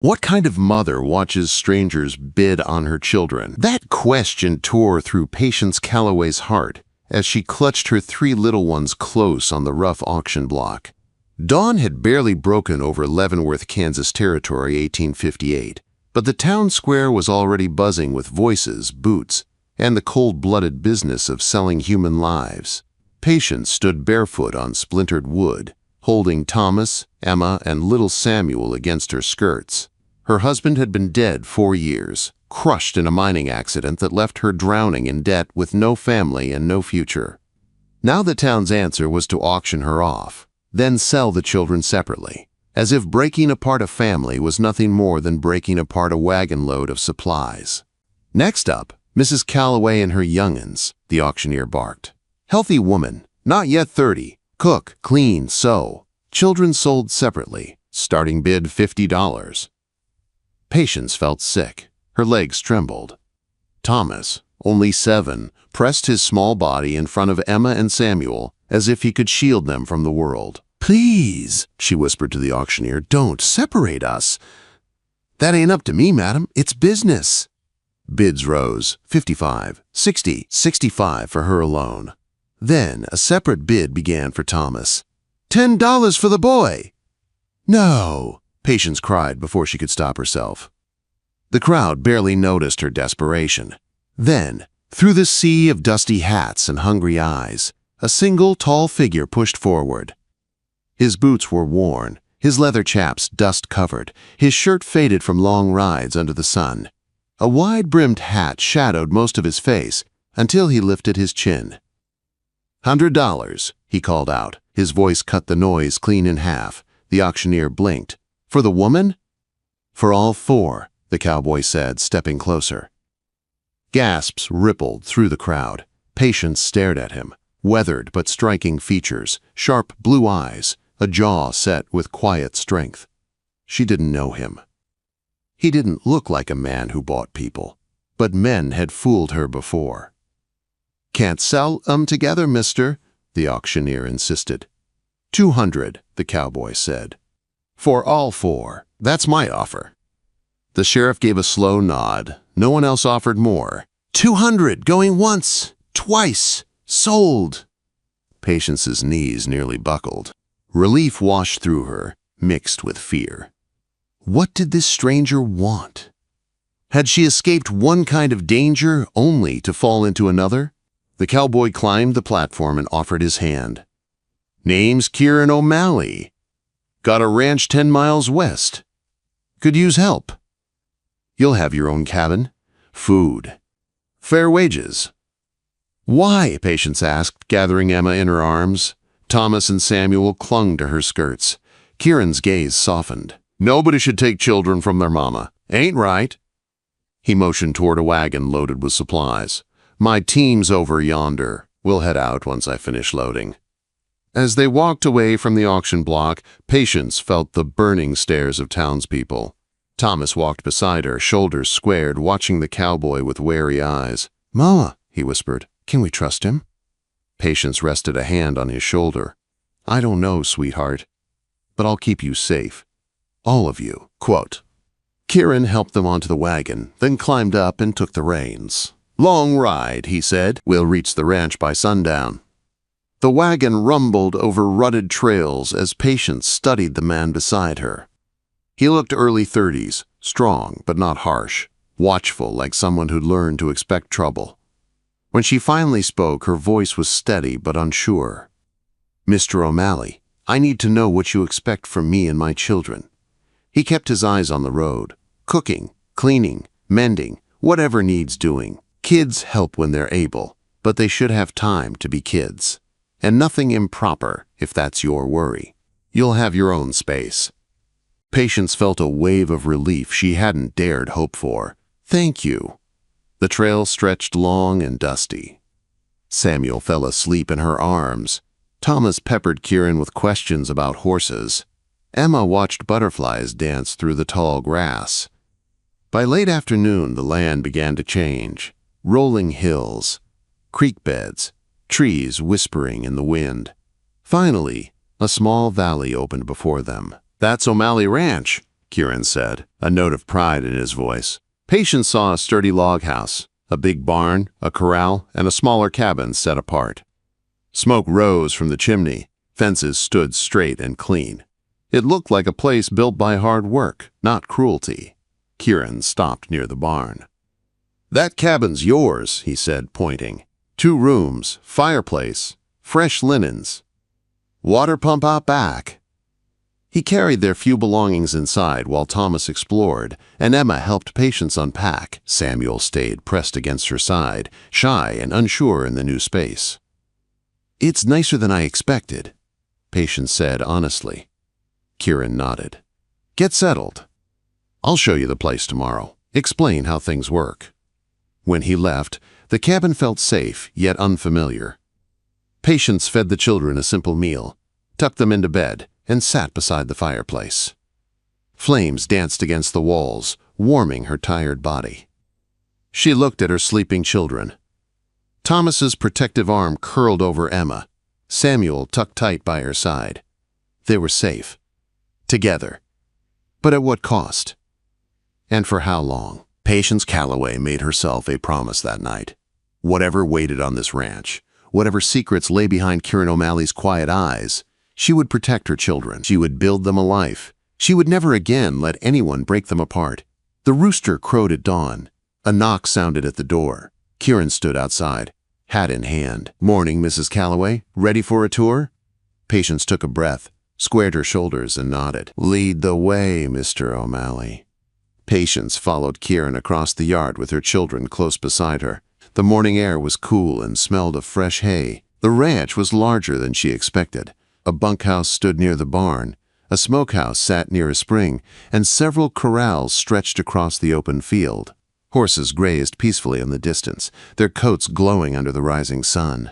What kind of mother watches strangers bid on her children? That question tore through Patience Calloway's heart as she clutched her 3 little ones close on the rough auction block. Dawn had barely broken over Leavenworth, Kansas territory, 1858, but the town square was already buzzing with voices, boots, and the cold-blooded business of selling human lives. Patience stood barefoot on splintered wood, holding Thomas, Emma, and little Samuel against her skirts. Her husband had been dead 4 years, crushed in a mining accident that left her drowning in debt with no family and no future. Now the town's answer was to auction her off, then sell the children separately, as if breaking apart a family was nothing more than breaking apart a wagon load of supplies. Next up, Mrs. Calloway and her young'uns, the auctioneer barked. Healthy woman, not yet 30. Cook, clean, sew. Children sold separately. Starting bid $50. Patience felt sick. Her legs trembled. Thomas, only 7, pressed his small body in front of Emma and Samuel as if he could shield them from the world. "Please," she whispered to the auctioneer, "don't separate us." "That ain't up to me, madam. It's business." Bids rose, 55, 60, 65 for her alone. Then a separate bid began for Thomas. $10 for the boy! "No!" Patience cried before she could stop herself. The crowd barely noticed her desperation. Then, through the sea of dusty hats and hungry eyes, a single tall figure pushed forward. His boots were worn, his leather chaps dust-covered, his shirt faded from long rides under the sun. A wide-brimmed hat shadowed most of his face until he lifted his chin. $100, he called out. His voice cut the noise clean in half. The auctioneer blinked. "For the woman?" "For all 4, the cowboy said, stepping closer. Gasps rippled through the crowd. Patience stared at him. Weathered but striking features, sharp blue eyes, a jaw set with quiet strength. She didn't know him. He didn't look like a man who bought people, but men had fooled her before. "Can't sell 'em together, mister," the auctioneer insisted. $200, the cowboy said. "For all 4. That's my offer." The sheriff gave a slow nod. No one else offered more. $200, going once, twice, sold. Patience's knees nearly buckled. Relief washed through her, mixed with fear. What did this stranger want? Had she escaped one kind of danger only to fall into another? The cowboy climbed the platform and offered his hand. "Name's Kieran O'Malley. Got a ranch 10 miles west. Could use help. You'll have your own cabin, food, fair wages." "Why?" Patience asked, gathering Emma in her arms. Thomas and Samuel clung to her skirts. Kieran's gaze softened. "Nobody should take children from their mama. Ain't right." He motioned toward a wagon loaded with supplies. "My team's over yonder. We'll head out once I finish loading." As they walked away from the auction block, Patience felt the burning stares of townspeople. Thomas walked beside her, shoulders squared, watching the cowboy with wary eyes. "Mama," he whispered, "can we trust him?" Patience rested a hand on his shoulder. "I don't know, sweetheart, but I'll keep you safe. All of you." Quote. Kieran helped them onto the wagon, then climbed up and took the reins. "Long ride," he said. "We'll reach the ranch by sundown." The wagon rumbled over rutted trails as Patience studied the man beside her. He looked early 30s, strong but not harsh, watchful like someone who'd learned to expect trouble. When she finally spoke, her voice was steady but unsure. "Mr. O'Malley, I need to know what you expect from me and my children." He kept his eyes on the road. "Cooking, cleaning, mending, whatever needs doing. Kids help when they're able, but they should have time to be kids. And nothing improper, if that's your worry. You'll have your own space." Patience felt a wave of relief she hadn't dared hope for. "Thank you." The trail stretched long and dusty. Samuel fell asleep in her arms. Thomas peppered Kieran with questions about horses. Emma watched butterflies dance through the tall grass. By late afternoon, the land began to change. Rolling hills, creek beds, trees whispering in the wind. Finally, a small valley opened before them. "That's O'Malley Ranch," Kieran said, a note of pride in his voice. Patience saw a sturdy log house, a big barn, a corral, and a smaller cabin set apart. Smoke rose from the chimney. Fences stood straight and clean. It looked like a place built by hard work, not cruelty. Kieran stopped near the barn. That cabin's yours, he said, pointing. 2 rooms, fireplace, fresh linens. Water pump out back. He carried their few belongings inside while Thomas explored, and Emma helped Patience unpack. Samuel stayed pressed against her side, shy and unsure in the new space. It's nicer than I expected, Patience said honestly. Kieran nodded. Get settled. I'll show you the place tomorrow. Explain how things work. When he left, the cabin felt safe, yet unfamiliar. Patience fed the children a simple meal, tucked them into bed, and sat beside the fireplace. Flames danced against the walls, warming her tired body. She looked at her sleeping children. Thomas's protective arm curled over Emma, Samuel tucked tight by her side. They were safe. Together. But at what cost? And for how long? Patience Calloway made herself a promise that night. Whatever waited on this ranch, whatever secrets lay behind Kieran O'Malley's quiet eyes, she would protect her children. She would build them a life. She would never again let anyone break them apart. The rooster crowed at dawn. A knock sounded at the door. Kieran stood outside, hat in hand. Morning, Mrs. Calloway. Ready for a tour? Patience took a breath, squared her shoulders, and nodded. Lead the way, Mr. O'Malley. Patience followed Kieran across the yard with her children close beside her. The morning air was cool and smelled of fresh hay. The ranch was larger than she expected. A bunkhouse stood near the barn, a smokehouse sat near a spring, and several corrals stretched across the open field. Horses grazed peacefully in the distance, their coats glowing under the rising sun.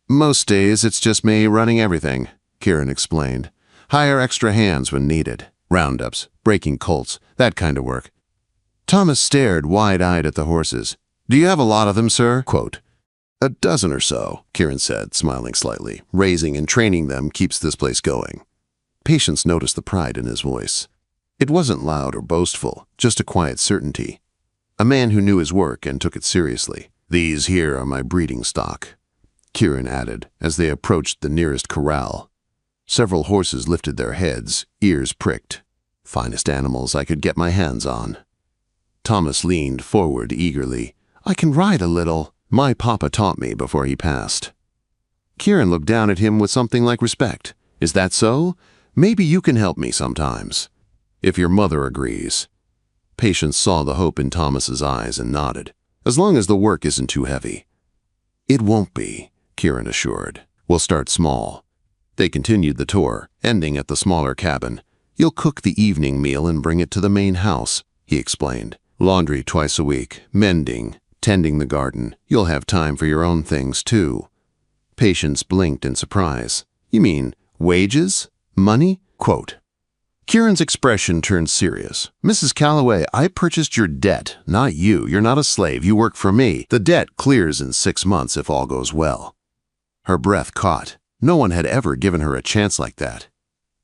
Most days it's just me running everything, Kieran explained. Hire extra hands when needed. Roundups, breaking colts, that kind of work. Thomas stared wide-eyed at the horses. Do you have a lot of them, sir? Quote, a dozen or so, Kieran said, smiling slightly. Raising and training them keeps this place going. Patience noticed the pride in his voice. It wasn't loud or boastful, just a quiet certainty. A man who knew his work and took it seriously. These here are my breeding stock, Kieran added as they approached the nearest corral. Several horses lifted their heads, ears pricked. Finest animals I could get my hands on. Thomas leaned forward eagerly. I can ride a little. My papa taught me before he passed. Kieran looked down at him with something like respect. Is that so? Maybe you can help me sometimes. If your mother agrees. Patience saw the hope in Thomas's eyes and nodded. As long as the work isn't too heavy. It won't be, Kieran assured. We'll start small. They continued the tour, ending at the smaller cabin. You'll cook the evening meal and bring it to the main house, he explained. Laundry twice a week, mending, tending the garden. You'll have time for your own things, too. Patience blinked in surprise. You mean wages? Money? Quote. Kieran's expression turned serious. Mrs. Calloway, I purchased your debt, not you. You're not a slave. You work for me. The debt clears in 6 months if all goes well. Her breath caught. No one had ever given her a chance like that.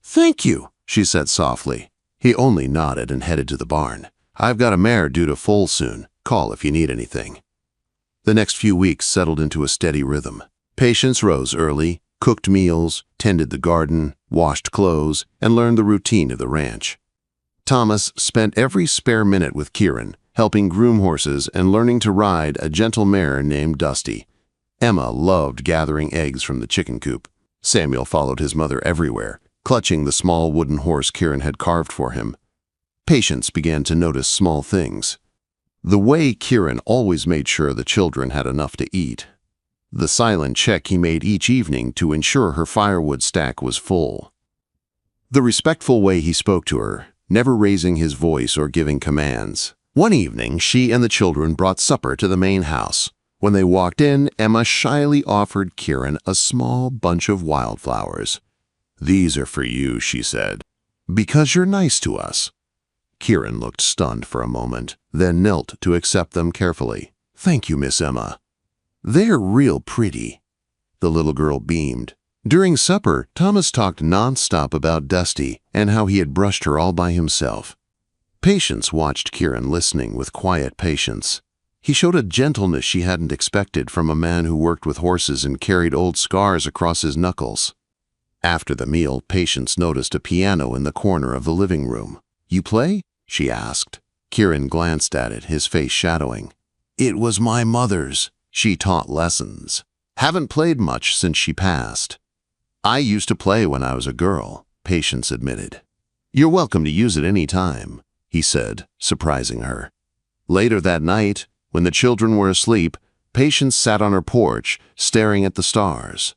Thank you, she said softly. He only nodded and headed to the barn. I've got a mare due to foal soon. Call if you need anything. The next few weeks settled into a steady rhythm. Patience rose early, cooked meals, tended the garden, washed clothes, and learned the routine of the ranch. Thomas spent every spare minute with Kieran, helping groom horses and learning to ride a gentle mare named Dusty. Emma loved gathering eggs from the chicken coop. Samuel followed his mother everywhere, clutching the small wooden horse Kieran had carved for him. Patience began to notice small things. The way Kieran always made sure the children had enough to eat. The silent check he made each evening to ensure her firewood stack was full. The respectful way he spoke to her, never raising his voice or giving commands. One evening, she and the children brought supper to the main house. When they walked in, Emma shyly offered Kieran a small bunch of wildflowers. These are for you, she said, because you're nice to us. Kieran looked stunned for a moment, then knelt to accept them carefully. Thank you, Miss Emma. They're real pretty. The little girl beamed. During supper, Thomas talked nonstop about Dusty and how he had brushed her all by himself. Patience watched Kieran, listening with quiet patience. He showed a gentleness she hadn't expected from a man who worked with horses and carried old scars across his knuckles. After the meal, Patience noticed a piano in the corner of the living room. "You play?" she asked. Kieran glanced at it, his face shadowing. "It was my mother's. She taught lessons. Haven't played much since she passed." "I used to play when I was a girl," Patience admitted. "You're welcome to use it any time," he said, surprising her. Later that night, when the children were asleep, Patience sat on her porch, staring at the stars.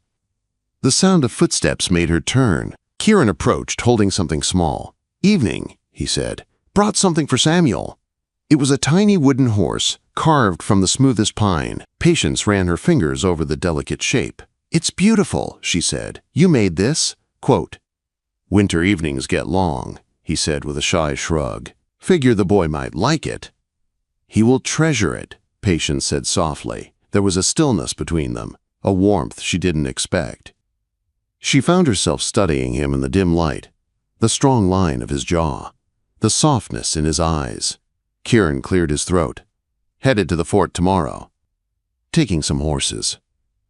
The sound of footsteps made her turn. Kieran approached, holding something small. "Evening," he said. "Brought something for Samuel." It was a tiny wooden horse, carved from the smoothest pine. Patience ran her fingers over the delicate shape. "It's beautiful," she said. "You made this?" Quote, "Winter evenings get long," he said with a shy shrug. "Figure the boy might like it." "He will treasure it," Patience said softly. There was a stillness between them, a warmth she didn't expect. She found herself studying him in the dim light, the strong line of his jaw, the softness in his eyes. Kieran cleared his throat. "Headed to the fort tomorrow." "Taking some horses."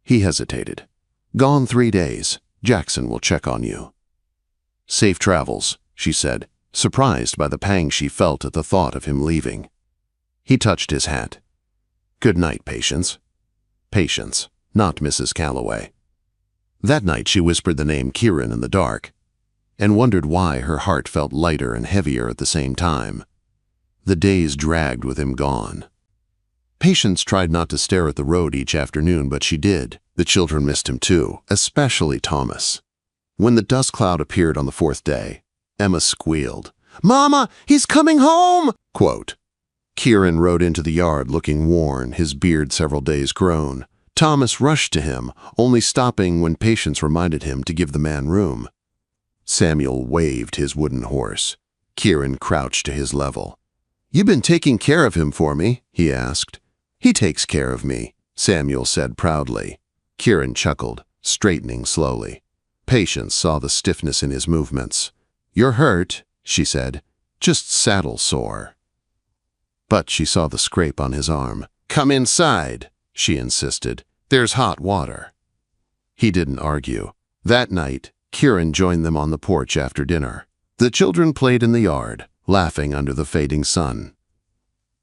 He hesitated. "Gone 3 days. Jackson will check on you." "Safe travels," she said, surprised by the pang she felt at the thought of him leaving. He touched his hat. "Good night, Patience." Patience, not Mrs. Calloway. That night she whispered the name Kieran in the dark, and wondered why her heart felt lighter and heavier at the same time. The days dragged with him gone. Patience tried not to stare at the road each afternoon, but she did. The children missed him too, especially Thomas. When the dust cloud appeared on the 4th day, Emma squealed, "Mama, he's coming home!" Quote. Kieran rode into the yard looking worn, his beard several days grown. Thomas rushed to him, only stopping when Patience reminded him to give the man room. Samuel waved his wooden horse. Kieran crouched to his level. "You been taking care of him for me?" he asked. "He takes care of me," Samuel said proudly. Kieran chuckled, straightening slowly. Patience saw the stiffness in his movements. "You're hurt," she said. "Just saddle sore." But she saw the scrape on his arm. "Come inside," she insisted. "There's hot water." He didn't argue. That night, Kieran joined them on the porch after dinner. The children played in the yard, laughing under the fading sun.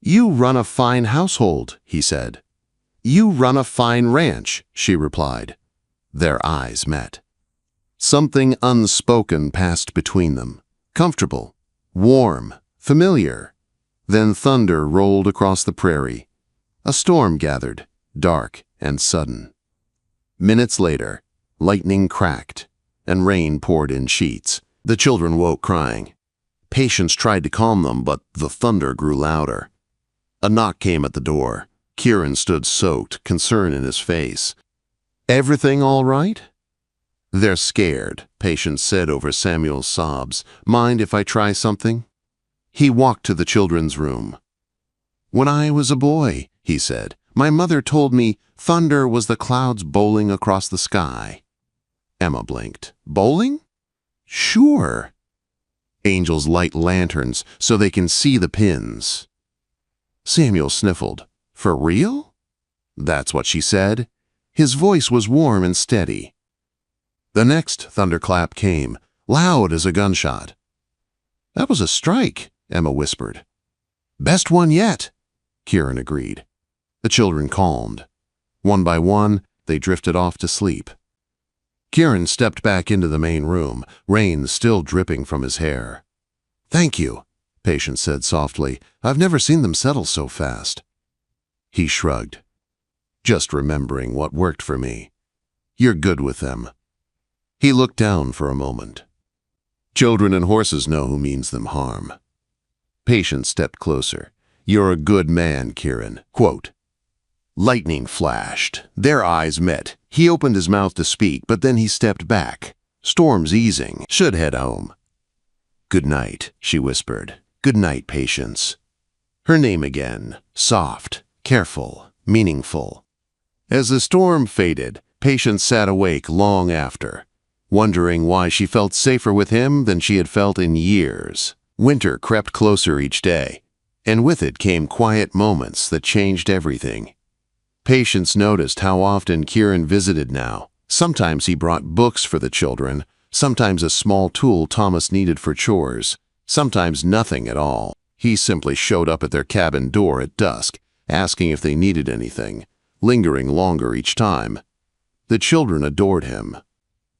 "You run a fine household," he said. "You run a fine ranch," she replied. Their eyes met. Something unspoken passed between them. Comfortable, warm, familiar. Then thunder rolled across the prairie. A storm gathered, dark and sudden. Minutes later, lightning cracked, and rain poured in sheets. The children woke crying. Patience tried to calm them, but the thunder grew louder. A knock came at the door. Kieran stood soaked, concern in his face. "Everything all right?" "They're scared," Patience said over Samuel's sobs. "Mind if I try something?" He walked to the children's room. "When I was a boy," he said, "my mother told me thunder was the clouds bowling across the sky." Emma blinked. "Bowling?" "Sure. Angels light lanterns so they can see the pins." Samuel sniffled. "For real?" "That's what she said." His voice was warm and steady. The next thunderclap came, loud as a gunshot. "That was a strike," Emma whispered. "Best one yet," Kieran agreed. The children calmed. One by one, they drifted off to sleep. Kieran stepped back into the main room, rain still dripping from his hair. "Thank you," Patience said softly. "I've never seen them settle so fast." He shrugged. "Just remembering what worked for me. You're good with them." He looked down for a moment. "Children and horses know who means them harm." Patience stepped closer. "You're a good man, Kieran." Quote. Lightning flashed. Their eyes met. He opened his mouth to speak, but then he stepped back. "Storm's easing. Should head home." "Good night," she whispered. "Good night, Patience." Her name again, soft, careful, meaningful. As the storm faded, Patience sat awake long after, wondering why she felt safer with him than she had felt in years. Winter crept closer each day, and with it came quiet moments that changed everything. Patience noticed how often Kieran visited now. Sometimes he brought books for the children, sometimes a small tool Thomas needed for chores, sometimes nothing at all. He simply showed up at their cabin door at dusk, asking if they needed anything, lingering longer each time. The children adored him.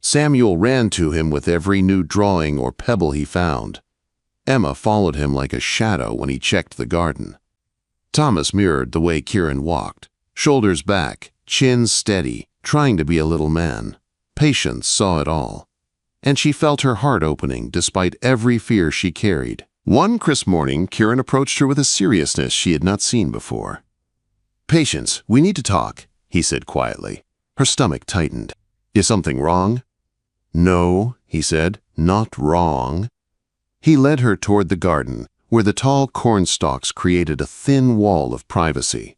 Samuel ran to him with every new drawing or pebble he found. Emma followed him like a shadow when he checked the garden. Thomas mirrored the way Kieran walked, shoulders back, chin steady, trying to be a little man. Patience saw it all, and she felt her heart opening despite every fear she carried. One crisp morning, Kieran approached her with a seriousness she had not seen before. "Patience, we need to talk," he said quietly. Her stomach tightened. "Is something wrong?" "No," he said, "not wrong." He led her toward the garden, where the tall corn stalks created a thin wall of privacy.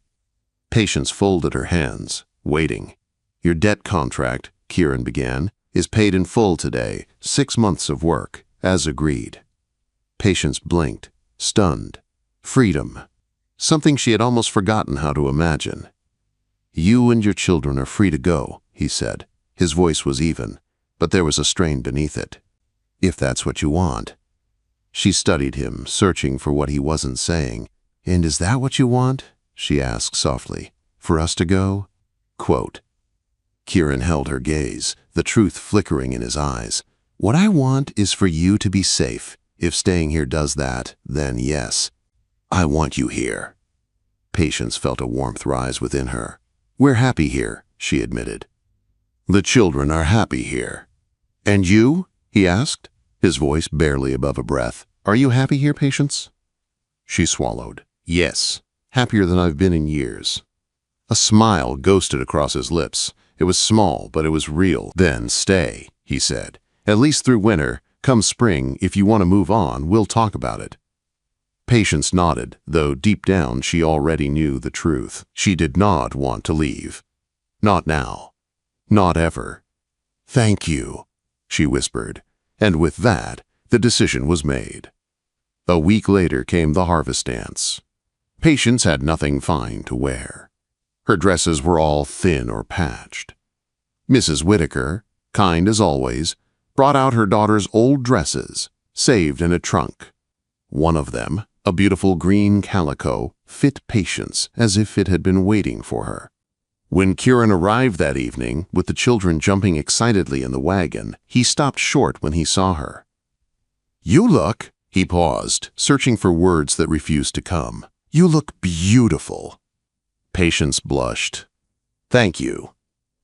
Patience folded her hands, waiting. "Your debt contract," Kieran began, "is paid in full today, 6 months of work, as agreed." Patience blinked, stunned. Freedom. Something she had almost forgotten how to imagine. "You and your children are free to go," he said. His voice was even, but there was a strain beneath it. "If that's what you want." She studied him, searching for what he wasn't saying. "And is that what you want?" she asked softly. "For us to go?" Quote. Kieran held her gaze, the truth flickering in his eyes. "What I want is for you to be safe. If staying here does that, then yes. I want you here." Patience felt a warmth rise within her. "We're happy here," she admitted. "The children are happy here." "And you?" he asked, his voice barely above a breath. "Are you happy here, Patience?" She swallowed. "Yes, happier than I've been in years." A smile ghosted across his lips. It was small, but it was real. "Then stay," he said. "At least through winter. Come spring, if you want to move on, we'll talk about it." Patience nodded, though deep down she already knew the truth. She did not want to leave. Not now. Not ever. "Thank you," she whispered, and with that, the decision was made. A week later came the harvest dance. Patience had nothing fine to wear. Her dresses were all thin or patched. Mrs. Whitaker, kind as always, brought out her daughter's old dresses, saved in a trunk. One of them, a beautiful green calico, fit Patience as if it had been waiting for her. When Kieran arrived that evening, with the children jumping excitedly in the wagon, he stopped short when he saw her. "You look," he paused, searching for words that refused to come. "You look beautiful." Patience blushed. "Thank you."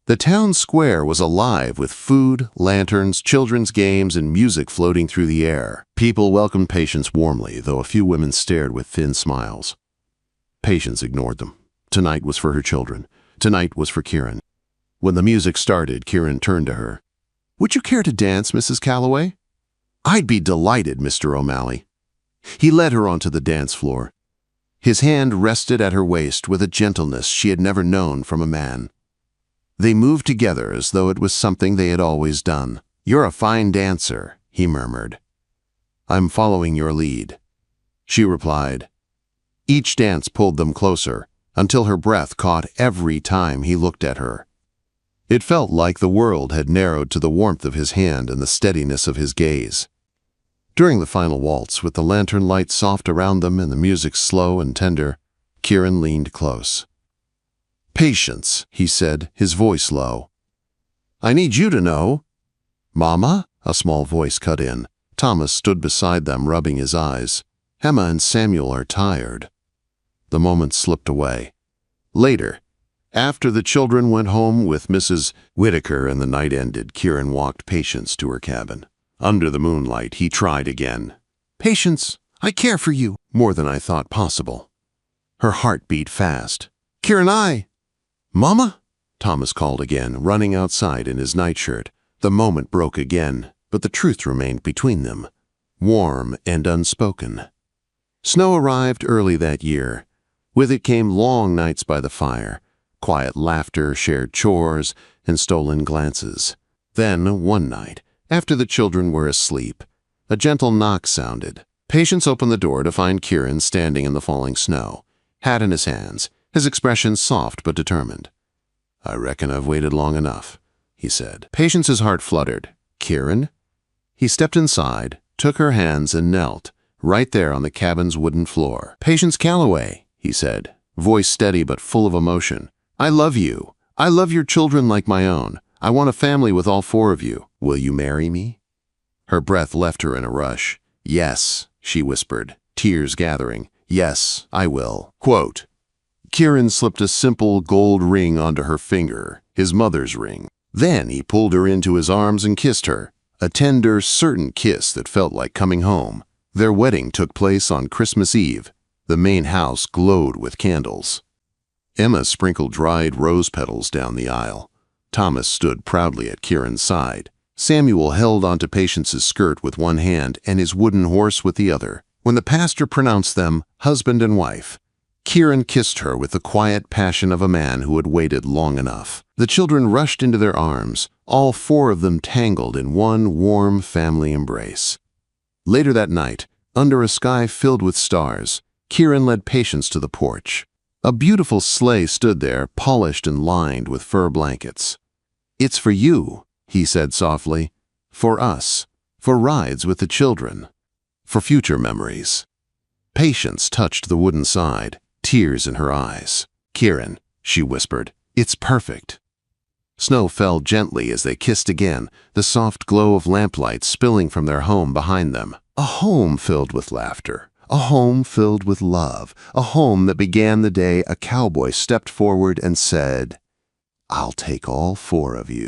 The town square was alive with food, lanterns, children's games, and music floating through the air. People welcomed Patience warmly, though a few women stared with thin smiles. Patience ignored them. Tonight was for her children. Tonight was for Kieran. When the music started, Kieran turned to her. "Would you care to dance, Mrs. Calloway?" "I'd be delighted, Mr. O'Malley." He led her onto the dance floor. His hand rested at her waist with a gentleness she had never known from a man. They moved together as though it was something they had always done. "You're a fine dancer," he murmured. "I'm following your lead," she replied. Each dance pulled them closer, until her breath caught every time he looked at her. It felt like the world had narrowed to the warmth of his hand and the steadiness of his gaze. During the final waltz, with the lantern light soft around them and the music slow and tender, Kieran leaned close. "Patience," he said, his voice low. "I need you to know." "Mama?" a small voice cut in. Thomas stood beside them, rubbing his eyes. "Emma and Samuel are tired." The moment slipped away. Later, after the children went home with Mrs. Whitaker and the night ended, Kieran walked Patience to her cabin. Under the moonlight, he tried again. "Patience, I care for you." More than I thought possible. Her heart beat fast. "Kieran, Mama?" Thomas called again, running outside in his nightshirt. The moment broke again, but the truth remained between them, warm and unspoken. Snow arrived early that year. With it came long nights by the fire, quiet laughter, shared chores, and stolen glances. Then, one night, after the children were asleep, a gentle knock sounded. Patience opened the door to find Kieran standing in the falling snow, hat in his hands, his expression soft but determined. "I reckon I've waited long enough," he said. Patience's heart fluttered. "Kieran?" He stepped inside, took her hands, and knelt, right there on the cabin's wooden floor. "Patience Calloway," he said, voice steady but full of emotion. "I love you. I love your children like my own. I want a family with all 4 of you. Will you marry me?" Her breath left her in a rush. "Yes," she whispered, tears gathering. "Yes, I will." Quote, Kieran slipped a simple gold ring onto her finger, his mother's ring. Then he pulled her into his arms and kissed her, a tender, certain kiss that felt like coming home. Their wedding took place on Christmas Eve. The main house glowed with candles. Emma sprinkled dried rose petals down the aisle. Thomas stood proudly at Kieran's side. Samuel held onto Patience's skirt with one hand and his wooden horse with the other. When the pastor pronounced them husband and wife, Kieran kissed her with the quiet passion of a man who had waited long enough. The children rushed into their arms, all 4 of them tangled in one warm family embrace. Later that night, under a sky filled with stars, Kieran led Patience to the porch. A beautiful sleigh stood there, polished and lined with fur blankets. "It's for you," he said softly. "For us. For rides with the children. For future memories." Patience touched the wooden side, tears in her eyes. "Kieran," she whispered, "it's perfect." Snow fell gently as they kissed again, the soft glow of lamplight spilling from their home behind them. A home filled with laughter, a home filled with love, a home that began the day a cowboy stepped forward and said, "I'll take all 4 of you."